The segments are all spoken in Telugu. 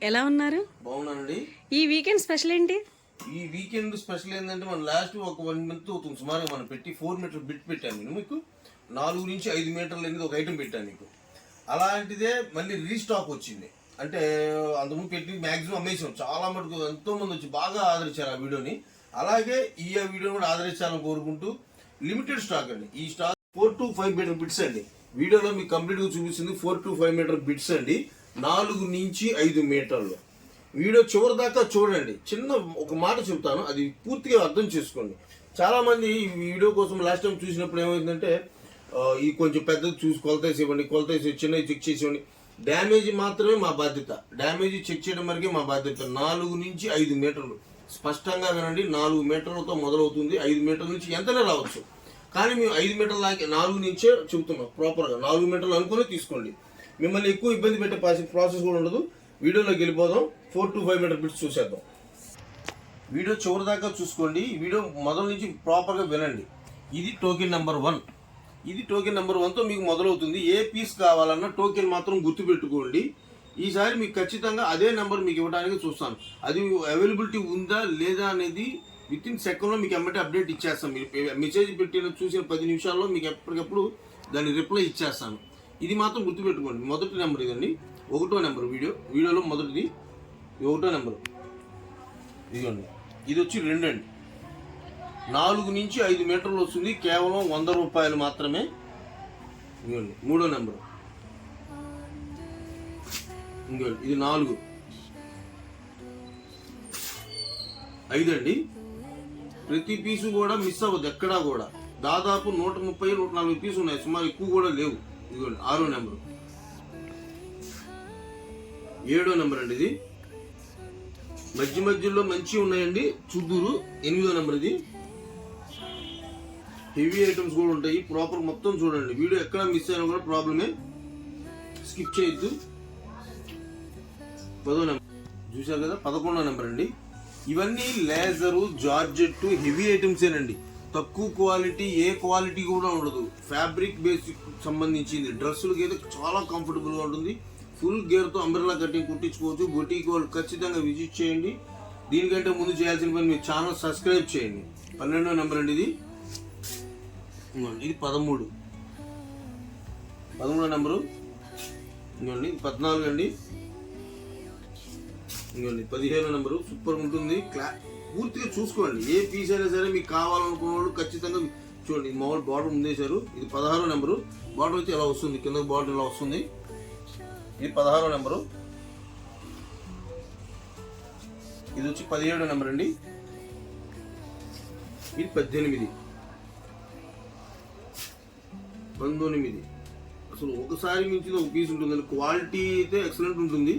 ఎలా ఉన్నారు? బాగున్నానండి. ఈ వీకెండ్ స్పెషల్ ఏంటి? ఈ వీకెండ్ స్పెషల్ ఏంటంటే మనం లాస్ట్ ఒక 1 మంత్ అవుతుంది సుమారుగా మనం పెట్టి 4 మీటర్ బిట్ పెట్టాను నేను మీకు. 4 నుంచి 5 మీటర్లు అనేది ఒక ఐటమ్ పెట్టాను మీకు. అలాంటిదే మళ్ళీ రీస్టాక్ వచ్చింది. అంటే అంతకుముందు పెట్టి మ్యాక్సిమం అమ్మేసాం. చాలా మటుకు ఎంతో మంది వచ్చి బాగా ఆదరించారు ఆ వీడియోని. అలాగే ఈ వీడియోని కూడా ఆదరించాలని కోరుకుంటూ లిమిటెడ్ స్టాక్ అండి. ఈ స్టాక్ 4 to 5 మీటర్ బిట్స్ అండి. వీడియోలో మీకు కంప్లీట్గా చూపిస్తుంది 4 to 5 మీటర్ బిట్స్ అండి. 4 నుంచి 5 మీటర్లు. వీడియో చివరి దాకా చూడండి. చిన్న ఒక మాట చెప్తాను, అది పూర్తిగా అర్థం చేసుకోండి. చాలా మంది ఈ వీడియో కోసం లాస్ట్ టైం చూసినప్పుడు ఏమైందంటే ఈ కొంచెం పెద్దది చూసి కొలతేసి ఇవ్వండి, కొలతేసి చిన్నవి చెక్ చేసి ఇవ్వండి. డ్యామేజ్ మాత్రమే మా బాధ్యత. డ్యామేజ్ చెక్ చేయడం వరకే మా బాధ్యత. 4 నుంచి 5 మీటర్లు స్పష్టంగా వినండి. 4 మీటర్లతో మొదలవుతుంది. 5 మీటర్ల నుంచి ఎంతనే రావచ్చు, కానీ మేము 5 మీటర్ల దాకా 4 నుంచే చెబుతున్నాం. ప్రాపర్గా 4 మీటర్లు అనుకునే తీసుకోండి. మిమ్మల్ని ఎక్కువ ఇబ్బంది పెట్టే ప్రాసెస్ కూడా ఉండదు. వీడియోలోకి వెళ్ళిపోదాం. 4 to 5 మీటర్ బిట్స్ చూసేద్దాం. వీడియో చివరి దాకా చూసుకోండి. వీడియో మొదల నుంచి ప్రాపర్గా వినండి. ఇది టోకెన్ నెంబర్ 1. ఇది టోకెన్ నెంబర్ 1తో మీకు మొదలవుతుంది. ఏ పీస్ కావాలన్నా టోకెన్ మాత్రం గుర్తుపెట్టుకోండి. ఈసారి మీకు ఖచ్చితంగా అదే నెంబర్ మీకు ఇవ్వడానికి చూస్తాను. అది అవైలబిలిటీ ఉందా లేదా అనేది వితిన్ సెకండ్లో మీకు ఎమ్మటే అప్డేట్ ఇచ్చేస్తాను. మీరు మెసేజ్ పెట్టిన చూసిన 10 నిమిషాల్లో మీకు ఎప్పటికప్పుడు దాని రిప్లై ఇచ్చేస్తాను. ఇది మాత్రం గుర్తుపెట్టుకోండి. మొదటి నెంబర్ ఇదండి, 1వ నెంబర్. వీడియోలో మొదటిది 1వ నెంబరు. ఇదిగోండి, ఇది వచ్చి 2 అండి. 4 నుంచి 5 మీటర్లు వస్తుంది. కేవలం 100 రూపాయలు మాత్రమే. ఇదిగోండి 3వ నెంబరు. ఇంకోండి ఇది 4. 5 అండి. ప్రతి పీసు కూడా మిస్ అవ్వదు ఎక్కడా కూడా. దాదాపు 130, 140 పీసు ఉన్నాయి. సుమారు ఎక్కువ కూడా లేవు. ఇదిగోండి 6వ నెంబరు. 7వ నెంబర్ అండి. ఇది మధ్యలో మంచి ఉన్నాయండి, చూద్దూరు. 8వ నెంబర్. ఇది హెవీ ఐటమ్స్ కూడా ఉంటాయి. ప్రాపర్ మొత్తం చూడండి. వీడియో ఎక్కడ మిస్ అయినా కూడా ప్రాబ్లమే, స్కిప్ చేయొద్దు. 10వ నెంబర్ చూశారు కదా. 11వ నెంబర్ అండి. ఇవన్నీ లేజరు, జార్జెట్, హెవీ ఐటమ్స్ ఏనండి. తక్కువ క్వాలిటీ, ఏ క్వాలిటీ కూడా ఉండదు. ఫ్యాబ్రిక్ బేసిక్ సంబంధించింది. డ్రెస్సులకి అయితే చాలా కంఫర్టబుల్గా ఉంటుంది. ఫుల్ గేర్తో అంబ్రెల్లా కటింగ్ కుట్టించుకోవచ్చు. బొటీక్ వాళ్ళు ఖచ్చితంగా విజిట్ చేయండి. దీనికంటే ముందు చేయాల్సిన పని మీ ఛానల్ సబ్స్క్రైబ్ చేయండి. 12వ నెంబర్ అండి. ఇది 13. 13వ నెంబరు. ఇంకోండి 14 అండి. ఇంకోండి 15వ నెంబరు. సూపర్ ఉంటుంది. పూర్తిగా చూసుకోండి. ఏ పీస్ అయినా సరే మీకు కావాలనుకున్న వాళ్ళు ఖచ్చితంగా చూడండి. మామూలు బార్డర్ ముందేశారు. ఇది 16వ నెంబరు. బార్డర్ అయితే ఇలా వస్తుంది, కింద బార్డర్ ఇలా వస్తుంది. ఇది 16వ నెంబరు. ఇది వచ్చి 17వ నెంబర్ అండి. ఇది 18, 19. అసలు ఒకసారి మించి ఒక పీస్ ఉంటుంది. క్వాలిటీ అయితే ఎక్సలెంట్ ఉంటుంది.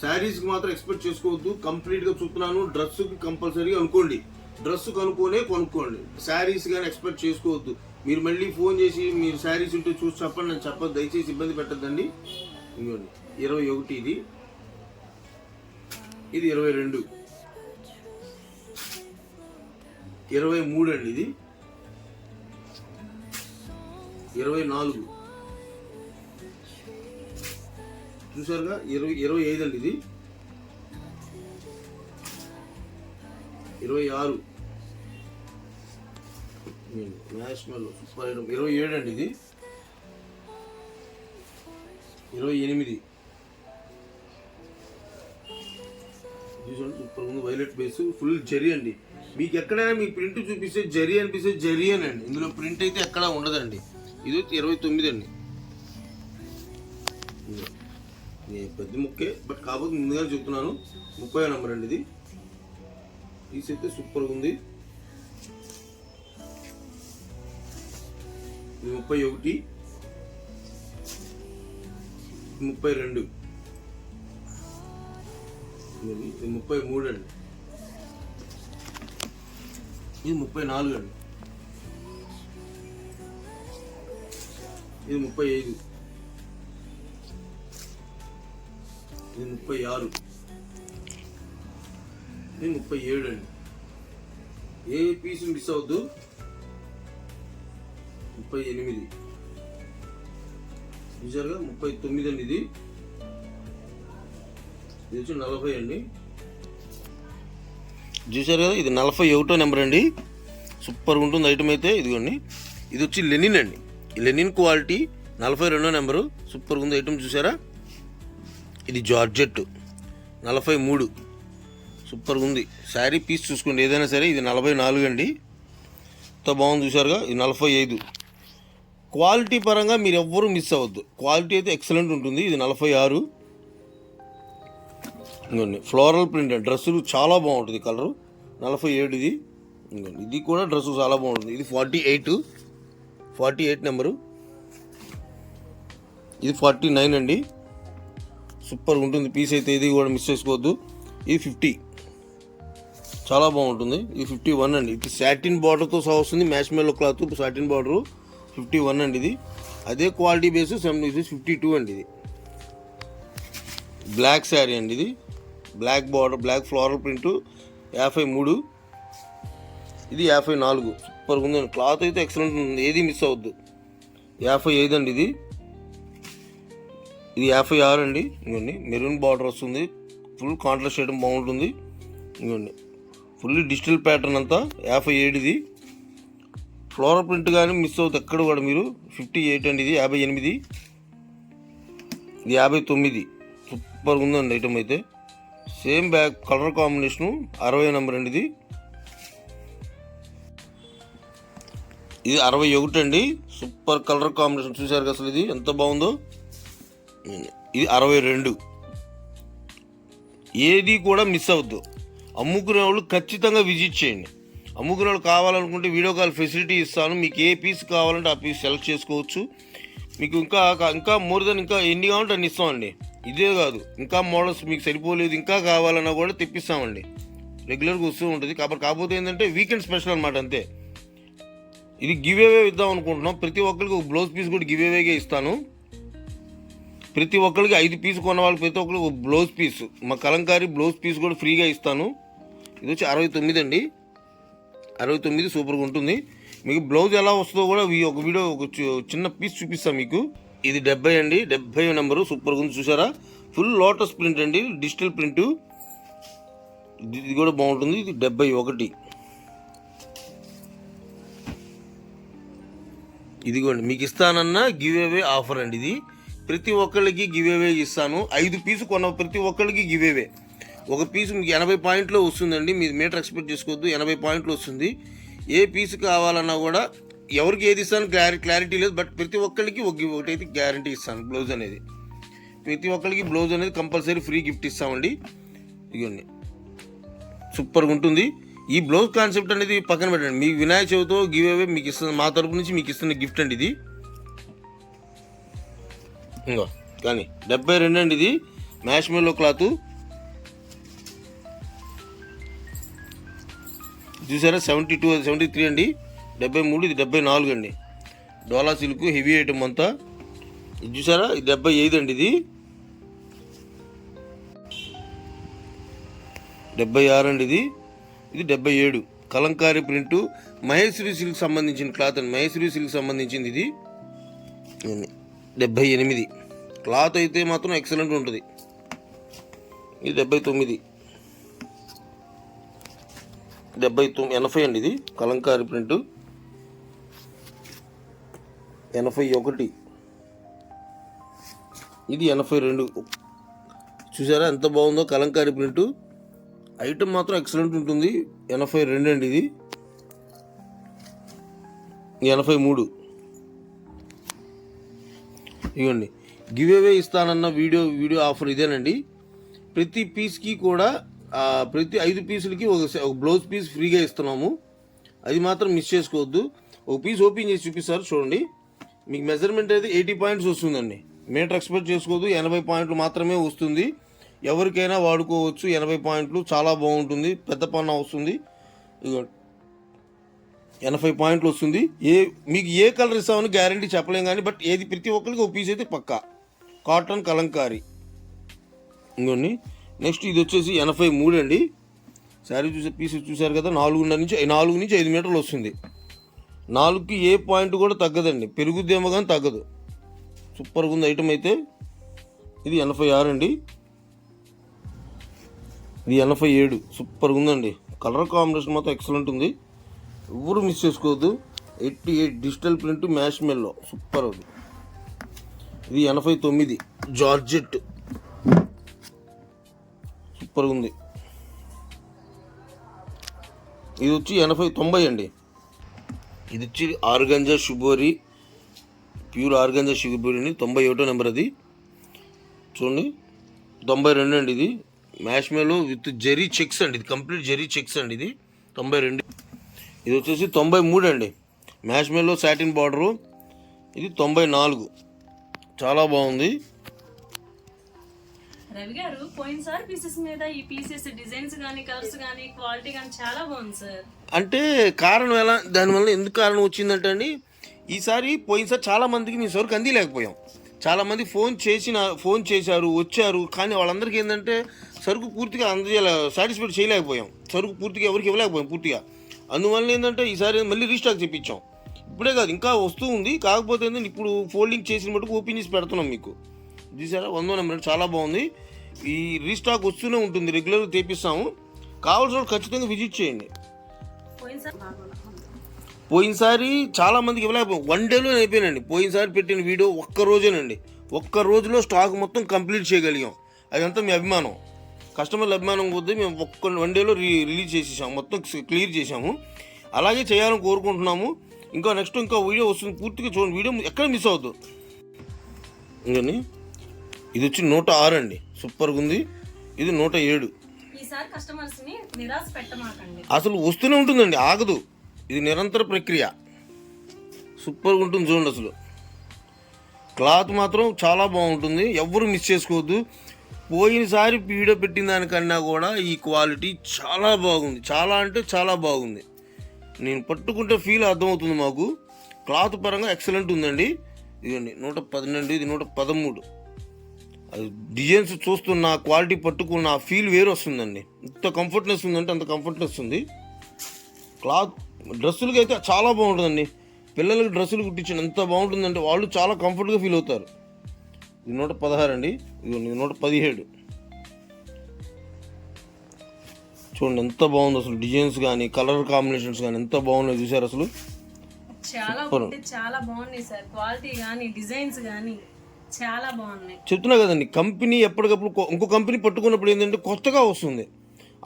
శారీస్కి మాత్రం ఎక్స్పెక్ట్ చేసుకోవద్దు. కంప్లీట్గా చూస్తున్నాను. డ్రెస్కి కంపల్సరీగా అనుకోండి. డ్రెస్ కొనుక్కోండి. శారీస్ కానీ ఎక్స్పెక్ట్ చేసుకోవద్దు. మీరు మళ్ళీ ఫోన్ చేసి మీరు శారీస్ ఉంటే చూసి చెప్పండి, నేను చెప్పదు. దయచేసి ఇబ్బంది పెట్టద్దండి. ఇంకోండి 21. ఇది 22. 23 అండి. ఇది 24. చూసారుగా. 25 అండి. ఇది 26. National super item. 27 అండి. ఇది 28. చూడండి సూపర్ ఉంది. వైలెట్ బేస్, ఫుల్ జరీ అండి. మీకు ఎక్కడైనా మీ ప్రింట్ చూపిస్తే జరీ అనిపిస్తే జరీ అని అండి. ఇందులో ప్రింట్ అయితే ఎక్కడా ఉండదండి. ఇది 29 అండి. పెద్ద ముక్కే, బట్ కాకపోతే ముందుగా చెప్తున్నాను. 30వ నెంబర్ అండి. ఇది పీస్ అయితే సూపర్గా ఉంది. ఇది 31, 32, ఇది 33 అండి. ఇది 34 అండి. ఇది 35, ఇది 36, ఇది 37 అండి. ఏ పీస్ మిస్ అవద్దు. 38 చూసారుగా. 39 అండి. ఇది వచ్చి 40 అండి. చూసారు కదా, ఇది 41 నెంబర్ అండి. సూపర్ ఉంటుంది ఐటమ్ అయితే. ఇదిగోండి, ఇది వచ్చి లెనిన్ అండి. Linen quality 42 number. సూపర్ ఉంది ఐటమ్ చూసారా. ఇది జార్జెట్ 43. సూపర్ ఉంది శారీ పీస్ చూసుకోండి ఏదైనా సరే. ఇది 44 అండి. ఎంత బాగుంది చూసారుగా. ఇది 45. క్వాలిటీ పరంగా మీరు ఎవ్వరూ మిస్ అవ్వద్దు. క్వాలిటీ అయితే ఎక్సలెంట్ ఉంటుంది. ఇది 46. ఇంకోండి ఫ్లోరల్ ప్రింట్ డ్రెస్సులు చాలా బాగుంటుంది కలరు. 47 ఇది. ఇంకోండి ఇది కూడా డ్రెస్సు చాలా బాగుంటుంది. ఇది 48 నెంబరు. ఇది 49 అండి. సూపర్ ఉంటుంది పీస్ అయితే. ఇది కూడా మిస్ చేసుకోవద్దు. ఇది 50 చాలా బాగుంటుంది. ఇది 51 అండి. ఇది సాటిన్ బార్డర్తో సహా వస్తుంది. మ్యాష్ మెల్లో క్లాత్ సాటిన్ బార్డరు 51 అండి. ఇది అదే క్వాలిటీ బేస్. ఇది 52 అండి. ఇది బ్లాక్ శారీ అండి. ఇది black border, black floral print 53. ఇది 54. సూపర్గా ఉందండి. క్లాత్ అయితే ఎక్సలెంట్ ఉంటుంది. ఏది మిస్ అవ్వద్దు. 55 అండి. ఇది 56 అండి. ఇంకోండి మెరూన్ బార్డర్ వస్తుంది. ఫుల్ కాంట్రాస్ట్ చేయడం బాగుంటుంది. ఇంకోండి ఫుల్ డిజిటల్ ప్యాటర్న్ అంతా. 57 ఇది. ఫ్లోరల్ ప్రింట్ కానీ మిస్ అవుతుంది ఎక్కడ కూడా మీరు. 58 అండి. ఇది 58. ఇది 59. సూపర్గా ఉందండి ఐటమ్ అయితే. Same back colour combination 60 number అండి. ఇది 61 అండి. సూపర్ కలర్ కాంబినేషన్ చూసారు అసలు ఇది ఎంత బాగుందో. ఇది 62. ఏది కూడా మిస్ అవ్వద్దు. అమ్ముకునే వాళ్ళు ఖచ్చితంగా విజిట్ చేయండి. అమ్ముకునే వాళ్ళు కావాలనుకుంటే వీడియో కాల్ ఫెసిలిటీ ఇస్తాను. మీకు ఏ పీస్ కావాలంటే ఆ పీస్ సెలెక్ట్ చేసుకోవచ్చు. మీకు ఇంకా మోర్ దెన్ ఇంకా ఎన్ని కావాలంటే అన్ని ఇస్తామండి. ఇదే కాదు, ఇంకా మోడల్స్ మీకు సరిపోలేదు ఇంకా కావాలన్నా కూడా తెప్పిస్తామండి. రెగ్యులర్గా వస్తూ ఉంటుంది. కాకపోతే ఏంటంటే వీకెండ్ స్పెషల్ అనమాట అంతే. ఇది గివ్ అవే ఇద్దాం అనుకుంటున్నాం. ప్రతి ఒక్కరికి ఒక బ్లౌజ్ పీస్ కూడా గివ్ అవేగా ఇస్తాను. ప్రతి ఒక్కరికి 5 పీస్ కొన్న వాళ్ళు ప్రతి ఒక్కరికి ఒక బ్లౌజ్ పీస్, మా కలంకారీ బ్లౌజ్ పీస్ కూడా ఫ్రీగా ఇస్తాను. ఇది వచ్చి 69 అండి. 69 సూపర్గా ఉంటుంది. మీకు బ్లౌజ్ ఎలా వస్తుందో కూడా ఒక వీడియో ఒక చిన్న పీస్ చూపిస్తాను మీకు. ఇది 70 అండి. 70 నెంబరు. సూపర్గా ఉంది చూసారా. ఫుల్ లోటస్ ప్రింట్ అండి, డిజిటల్ ప్రింట్. ఇది కూడా బాగుంటుంది. ఇది 71. ఇదిగోండి మీకు ఇస్తానన్న గివ్ అవే ఆఫర్ అండి. ఇది ప్రతి ఒక్కళ్ళకి గివ్ అవే ఇస్తాను. 5 పీసు కొన్న ప్రతి ఒక్కళ్ళకి గివ్ అవే. ఒక పీసు మీకు 80 పాయింట్లో వస్తుందండి. మీరు మీటర్ ఎక్స్పెక్ట్ చేసుకోవద్దు. 80 పాయింట్లు వస్తుంది. ఏ పీసు కావాలన్నా కూడా ఎవరికి ఏది ఇస్తాను క్లారిటీ లేదు. బట్ ప్రతి ఒక్కరికి ఒకటైతే గ్యారంటీ ఇస్తాను. బ్లౌజ్ అనేది ప్రతి ఒక్కరికి బ్లౌజ్ అనేది కంపల్సరీ ఫ్రీ గిఫ్ట్ ఇస్తామండి. ఇదిగోండి సూపర్గా ఉంటుంది. ఈ బ్లౌజ్ కాన్సెప్ట్ అనేది పక్కన పెట్టండి. మీ వినాయక చవితితో గివ్ అవే మీకు ఇస్తుంది. మా తరపు నుంచి మీకు ఇస్తున్న గిఫ్ట్ అండి ఇది. ఇంకో కానీ 72 అండి. ఇది మ్యాష్ మెల్లో క్లాత్ చూసారా. 72 73 అండి. 73. ఇది 74 అండి. డోలా సిల్క్ హెవీ ఐటమ్ అంతా. ఇది చూసారా. ఇది 75 అండి. ఇది 76 అండి. ఇది 77. కలంకారీ ప్రింటు మహేశ్వరి సిల్క్ సంబంధించిన క్లాత్ అండి. మహేశ్వరి సిల్క్ సంబంధించింది ఇది. 78. క్లాత్ అయితే మాత్రం ఎక్సలెంట్ ఉంటుంది. ఇది 79. 80 అండి. ఇది కలంకారీ ప్రింటు 81. ఇది 82. చూసారా ఎంత బాగుందో కలంకారీ ప్రింటు. ఐటమ్ మాత్రం ఎక్సలెంట్ ఉంటుంది. 82 అండి. ఇది 83. ఇవ్వండి గివ్ అవే ఇస్తానన్న వీడియో ఆఫర్ ఇదేనండి. ప్రతి పీస్కి కూడా ప్రతి 5 పీసులకి ఒక బ్లౌజ్ పీస్ ఫ్రీగా ఇస్తున్నాము. అది మాత్రం మిస్ చేసుకోవద్దు. ఒక పీస్ ఓపెన్ చేసి చూపిస్తారు చూడండి. మీకు మెజర్మెంట్ అయితే 80 పాయింట్స్ వస్తుందండి. మీటర్ ఎక్స్పెక్ట్ చేసుకోవద్దు. 80 పాయింట్లు మాత్రమే వస్తుంది. ఎవరికైనా వాడుకోవచ్చు. 80 పాయింట్లు చాలా బాగుంటుంది. పెద్ద పన్న వస్తుంది. 80 పాయింట్లు వస్తుంది. మీకు ఏ కలర్ ఇస్తామని గ్యారంటీ చెప్పలేం కానీ బట్ ఏది ప్రతి ఒక్కరికి ఒక పీస్ అయితే పక్కా. కాటన్ కలంకారీ. ఇంకోండి నెక్స్ట్ ఇది వచ్చేసి 83 అండి. శారీ పీస్ చూసారు కదా, 4 నుంచి 5 మీటర్లు వస్తుంది. 4కి ఏ పాయింట్ కూడా తగ్గదండి, పెరుగుద్దేమో కానీ తగ్గదు. సూపర్గా ఉంది ఐటమ్ అయితే. ఇది 86 అండి. ఇది 87. సూపర్గా ఉందండి. కలర్ కాంబినేషన్ మాత్రం ఎక్సలెంట్ ఉంది, ఎవరు మిస్ చేసుకోవద్దు. 88 డిజిటల్ ప్రింట్ మ్యాష్ మెల్లో సూపర్ అది. ఇది 89 జార్జెట్, సూపర్గా ఉంది. ఇది వచ్చి 90 అండి. ఇది వచ్చి ఆర్గంజా షుబోరి, ప్యూర్ ఆర్గంజా షుబోరిని 91 నెంబర్ అది. చూడండి 92 అండి. ఇది marshmallow with zari checks అండి, ఇది కంప్లీట్ జెరీ చెక్స్ అండి. ఇది 92. ఇది వచ్చేసి 93 అండి. Marshmallow satin border. ఇది 94. చాలా బాగుంది. రవి గారు పోయినసారి పీసెస్ మీద ఈ పీసెస్ డిజైన్స్ కానీ కలర్స్ కానీ క్వాలిటీ కానీ చాలా బాగుంది సార్. అంటే కారణం ఎలా, దానివల్ల ఎందుకు కారణం వచ్చిందంటే అండి, ఈసారి పోయినసారి చాలా మందికి మీ సరుకు అందిలేకపోయాం. చాలామంది ఫోన్ చేశారు, వచ్చారు, కానీ వాళ్ళందరికీ ఏంటంటే సరుకు పూర్తిగా సాటిస్ఫైడ్ చేయలేకపోయాం. సరుకు పూర్తిగా ఎవరికి ఇవ్వలేకపోయాం పూర్తిగా. అందువల్ల ఏంటంటే ఈసారి మళ్ళీ రీస్టాక్ చేయించాం. ఇప్పుడే కాదు ఇంకా వస్తూ ఉంది, కాకపోతే ఏంటంటే ఇప్పుడు ఫోల్డింగ్ చేసిన మటుకు ఓపెన్ చేసి పెడుతున్నాం మీకు. చూసారా 100 నెంబర్ చాలా బాగుంది. ఈ రీస్టాక్ వస్తూనే ఉంటుంది, రెగ్యులర్గా తెప్పిస్తాము. కావాల్సిన వాళ్ళు ఖచ్చితంగా విజిట్ చేయండి. పోయినసారి చాలా మందికి ఇవ్వలేకపోయాం, 1 డేలో అయిపోయినండి. పోయినసారి పెట్టిన వీడియో ఒక్క రోజులో స్టాక్ మొత్తం కంప్లీట్ చేయగలిగాం. అదంతా మీ అభిమానం, కస్టమర్ల అభిమానం కొద్దీ మేము 1 డేలో రిలీజ్ చేసేసాము, మొత్తం క్లియర్ చేసాము. అలాగే చేయాలని కోరుకుంటున్నాము. నెక్స్ట్ వీడియో వస్తుంది, పూర్తిగా చూడండి, వీడియో ఎక్కడ మిస్ అవద్దు. ఇంకని ఇది వచ్చి 106 అండి, సూపర్గా ఉంది. ఇది 107. ఈసారి కస్టమర్స్ ని నిరాశ పెట్టమాకండి, అసలు వస్తూనే ఉంటుందండి, ఆగదు. ఇది నిరంతర ప్రక్రియ, సూపర్గా ఉంటుంది. చూడండి అసలు క్లాత్ మాత్రం చాలా బాగుంటుంది, ఎవ్వరు మిస్ చేసుకోవద్దు. పోయినసారి వీడియో పెట్టిన దానికన్నా కూడా ఈ క్వాలిటీ చాలా బాగుంది, చాలా అంటే చాలా బాగుంది. నేను పట్టుకుంటే ఫీల్ అర్థమవుతుంది మాకు. క్లాత్ పరంగా ఎక్సలెంట్ ఉందండి. ఇదండి 112, ఇది 113. అది డిజైన్స్ చూస్తున్న క్వాలిటీ పట్టుకున్న ఆ ఫీల్ వేరు వస్తుందండి. ఎంత కంఫర్ట్నెస్ ఉందంటే అంత కంఫర్ట్నెస్ ఉంది. క్లాత్ డ్రెస్సులకి అయితే చాలా బాగుంటుందండి. పిల్లలకి డ్రెస్సులు కుట్టించిన ఎంత బాగుంటుందంటే వాళ్ళు చాలా కంఫర్ట్గా ఫీల్ అవుతారు. ఇది 116 అండి. ఇది 117. చూడండి ఎంత బాగుంది అసలు, డిజైన్స్ కానీ కలర్ కాంబినేషన్స్ కానీ ఎంత బాగున్నాయి చూసారు అసలు. చాలా బాగున్నాయి సార్, క్వాలిటీ కానీ డిజైన్స్ కానీ చాలా బాగున్నాయి. చెప్తున్నా కదండి, కంపెనీ ఎప్పటికప్పుడు ఇంకో కంపెనీ పట్టుకున్నప్పుడు ఏంటంటే కొత్తగా వస్తుంది,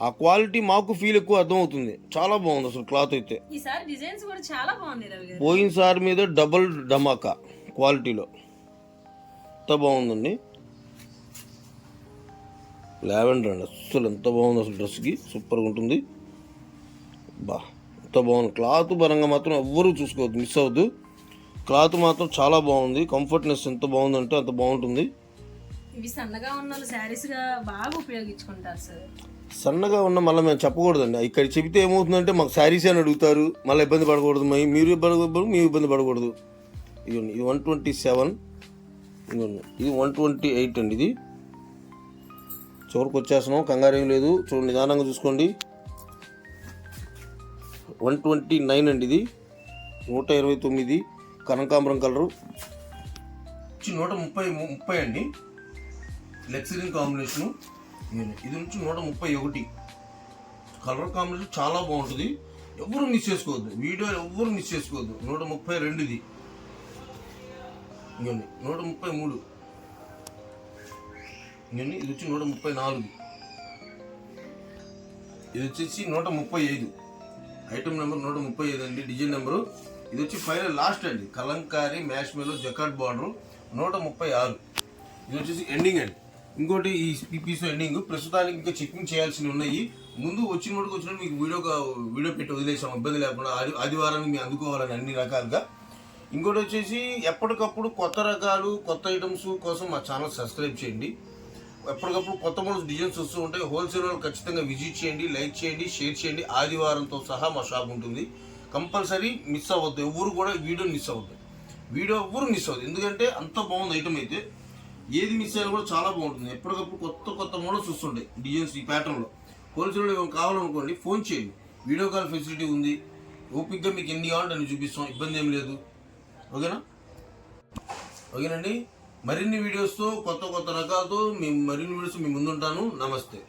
ఆ క్వాలిటీ మాకు ఫీల్ ఎక్కువ అర్థమవుతుంది. చాలా బాగుంది అసలు క్లాత్ అయితే. ఈసారి డిజైన్స్ కూడా చాలా బాగున్నాయి రవి గారు. పోయినసారి మీద డబుల్ ధమాకా క్వాలిటీలో ఎంత బాగుందండి. లావెండర్ అండి, అసలు ఎంత బాగుంది అసలు, డ్రెస్కి సూపర్గా ఉంటుంది. ఎంత బాగుంది. క్లాత్ పరంగా మాత్రం ఎవ్వరూ చూసుకోవద్దు, మిస్ అవ్వద్దు. క్లాత్ మాత్రం చాలా బాగుంది, కంఫర్ట్నెస్ ఎంత బాగుందంటే అంత బాగుంటుంది. ఇవి సన్నగా ఉన్న శారీస్ గా బాగా ఉపయోగించుకుంటారు సార్. సన్నగా ఉన్న మళ్ళీ మేము చెప్పకూడదండి, ఇక్కడ చెబితే ఏమవుతుందంటే మాకు శారీస్ అని అడుగుతారు, మళ్ళీ ఇబ్బంది పడకూడదు, మీరు ఇబ్బంది పడకూడదు. ఇదిగోండి ఇది 127. ఇదిగోండి ఇది 128 అండి. ఇది చివరికి వచ్చేస్తున్నాం, కంగారు ఏం లేదు, చూడండి నిదానంగా చూసుకోండి. 129 అండి. ఇది 129 కనకాంబరం కలరు. 130 అండి, లెక్సరీన్ కాంబినేషను. ఇది నుంచి 131. కలర్ కాంబినేషన్ చాలా బాగుంటుంది, ఎవరు మిస్ చేసుకోవద్దు, వీడియో ఎవరు మిస్ చేసుకోవద్దు. 132 ఇది. ఇవ్వండి 133. ఇవ్వండి ఇది వచ్చి 134. ఇది వచ్చేసి 135. ఐటమ్ నెంబర్ 135 అండి, డిజైన్ నెంబరు. ఇది వచ్చి ఫైనల్ లాస్ట్ అండి, Kalamkari marshmallow jacquard border 136. ఇది వచ్చేసి ఎండింగ్ అండి. ఇంకోటి ఈ పీస్ ఎండింగ్. ప్రస్తుతానికి ఇంకా చెకింగ్ చేయాల్సినవి ఉన్నాయి. ముందు వచ్చినట్టు మీకు వీడియో పెట్టి వదిలేసాం, ఇబ్బంది లేకుండా. ఆదివారానికి మీరు అందుకోవాలని అన్ని రకాలుగా. ఇంకోటి వచ్చేసి ఎప్పటికప్పుడు కొత్త రకాలు కొత్త ఐటమ్స్ కోసం మా ఛానల్ సబ్స్క్రైబ్ చేయండి. ఎప్పటికప్పుడు కొత్త మోడల్స్ డిజైన్స్ వస్తూ ఉంటాయి. హోల్సేల్ వాళ్ళు ఖచ్చితంగా విజిట్ చేయండి, లైక్ చేయండి, షేర్ చేయండి. ఆదివారంతో సహా మా షాప్ ఉంటుంది. కంపల్సరీ మిస్ అవ్వద్దు, ఎవరు కూడా వీడియో మిస్ అవ్వద్దు, వీడియో ఎవరు మిస్ అవ్వద్దు. ఎందుకంటే అంత బాగుంది ఐటమ్ అయితే, ఏది మిస్ అయినా కూడా చాలా బాగుంటుంది. ఎప్పటికప్పుడు కొత్త కొత్త మోడల్స్ వస్తుంటాయి డిజైన్స్ ఈ ప్యాటర్న్లో. హోల్సేల్లో ఏమైనా కావాలనుకోండి ఫోన్ చేయండి, వీడియో కాల్ ఫెసిలిటీ ఉంది, ఓపిక్గా మీకు ఎన్ని కావాలంటే అన్ని చూపిస్తాం, ఇబ్బంది ఏం లేదు. ఓకేనండి. మరిన్ని వీడియోస్తో కొత్త కొత్త రకాలతో మరిన్ని వీడియోస్ మీ ముందుంటాను. నమస్తే.